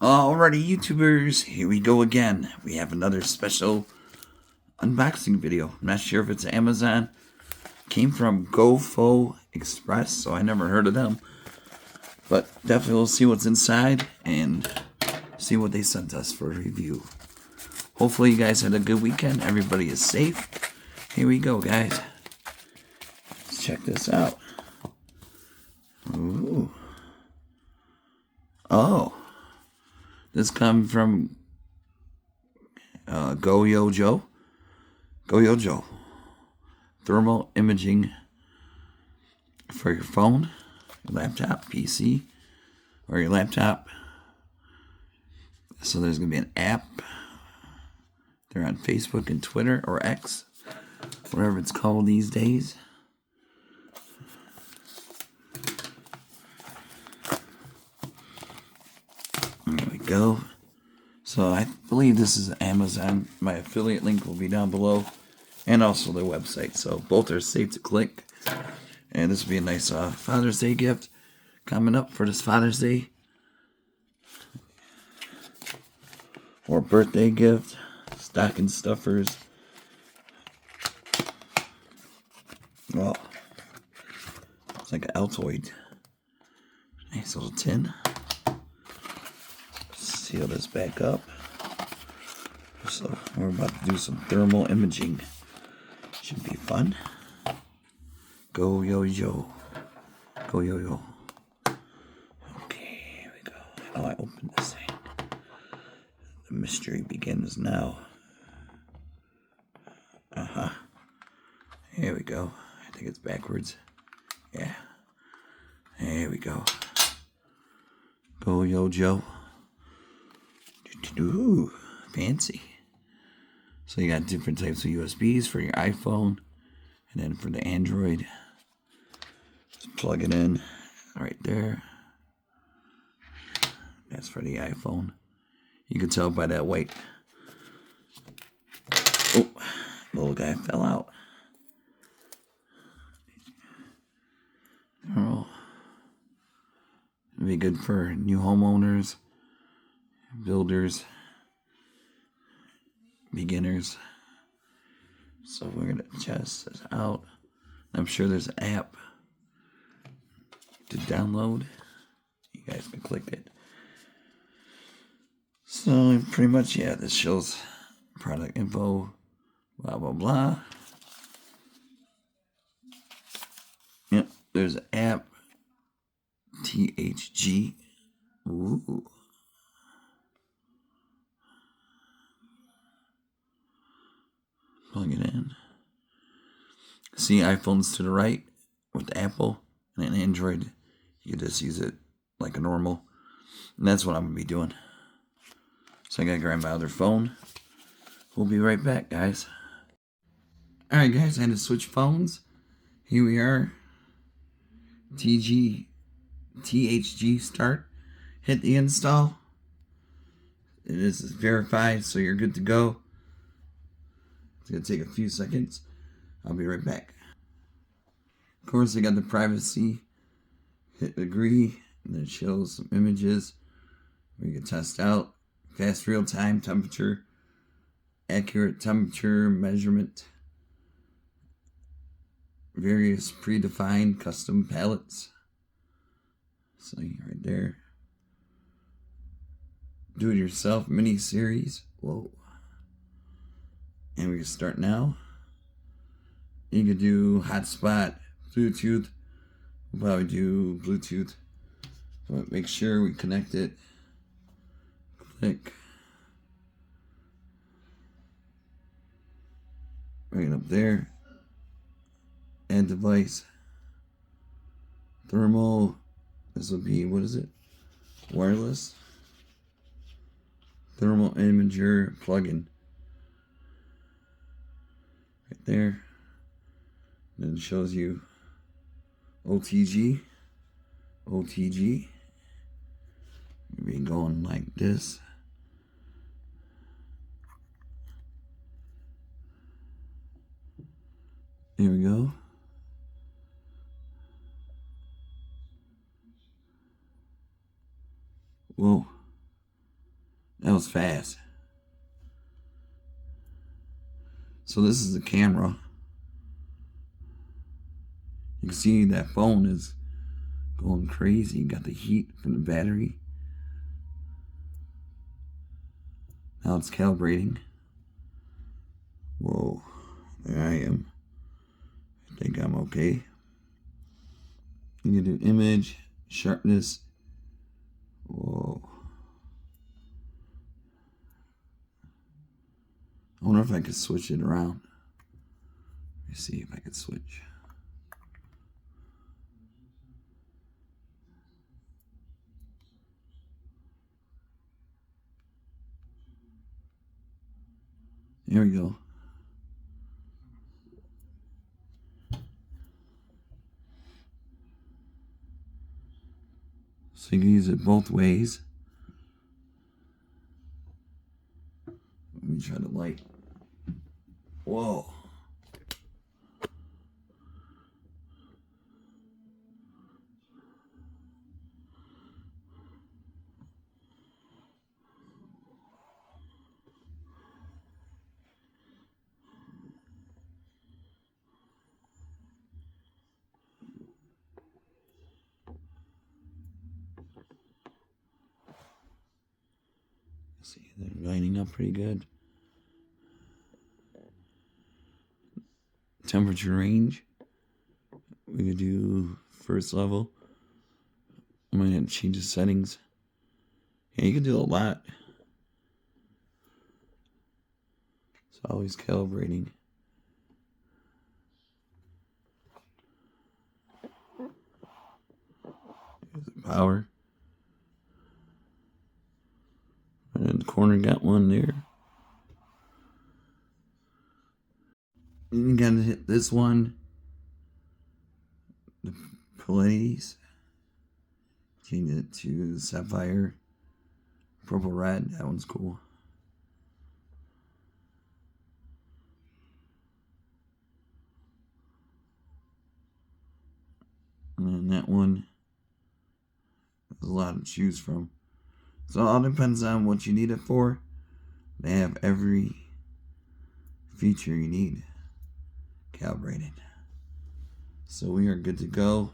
Alrighty, YouTubers, here we go again. We have another special unboxing video. I'm not sure if it's Amazon. Came from GoFo Express, so I never heard of them. But definitely we'll see what's inside and see what they sent us for a review. Hopefully you guys had a good weekend. Everybody is safe. Here we go, guys. Let's check this out. Ooh. Oh. This comes from GOYOJO. GOYOJO. Thermal imaging for your phone, your laptop, PC, or your laptop. So there's going to be an app. They're on Facebook and Twitter, or X, whatever it's called these days. There we go. So I believe this is Amazon. My affiliate link will be down below, and also their website. So both are safe to click. And this will be a nice Father's Day gift coming up for this Father's Day, or birthday gift, stocking stuffers. Well, it's like an Altoid. Nice little tin. Seal this back up. So we're about to do some thermal imaging. Should be fun. GOYOJO. GOYOJO. Okay, here we go. How do I open this thing? The mystery begins now. Here we go. I think it's backwards. Yeah. There we go. GOYOJO. Ooh, fancy. So you got different types of USBs for your iPhone, and then for the Android, just plug it in right there. That's for the iPhone. You can tell by that white. Oh, little guy fell out. Oh, it'd be good for new homeowners, builders, beginners. So we're gonna test this out. I'm sure there's an app to download. You guys can click it. So pretty much, yeah, this shows product info, blah blah blah. Yep, there's an app, THG. Ooh. Plug it in. See iPhones to the right with Apple, and an Android, you just use it like a normal. And that's what I'm going to be doing. So I got to grab my other phone. We'll be right back, guys. Alright, guys, I had to switch phones. Here we are. THG start. Hit the install. It is verified, so you're good to go. It's going to take a few seconds. I'll be right back. Of course, I got the privacy. Hit agree, and then it shows some images we can test out. Fast real-time temperature, accurate temperature measurement, various predefined custom palettes. So right there. Do-it-yourself mini-series. Whoa. And we can start now. You can do hotspot, Bluetooth. We'll probably do Bluetooth. But make sure we connect it. Click. Right up there. Add device. Thermal. This will be, what is it? Wireless. Thermal imager plugin. Right there. And it shows you OTG. OTG. Maybe going like this. There we go. Whoa. was fast. So this is the camera. You can see that phone is going crazy. You got the heat from the battery. Now it's calibrating. Whoa, there I am. I think I'm okay. You can do image, sharpness. Whoa. I wonder if I could switch it around. Let me see if I could switch. There we go. So you can use it both ways. Let me try the light. Whoa. See, they're lining up pretty good. Temperature range. We could do first level. I might have to change the settings. Yeah, you can do a lot. It's always calibrating. There's the power. Right in the corner, got one there. You gotta hit this one. The Pallades. Change it to Sapphire. Purple red. That one's cool. And then that one. There's a lot to choose from. So it all depends on what you need it for. They have every feature you need calibrated. So we are good to go.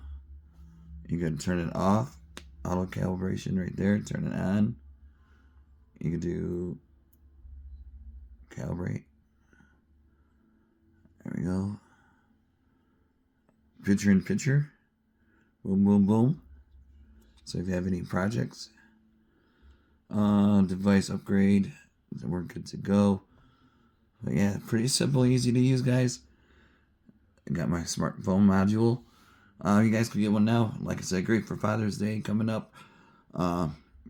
You can turn it off. Auto calibration right there. Turn it on. You can do calibrate. There we go. Picture in picture. Boom, boom, boom. So if you have any projects, device upgrade, then we're good to go. But yeah, pretty simple, easy to use, guys. I got my smartphone module. You guys can get one now. Like I said, great for Father's Day coming up,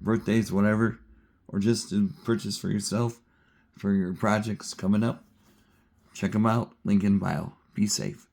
birthdays, whatever, or just to purchase for yourself for your projects coming up. Check them out. Link in bio. Be safe.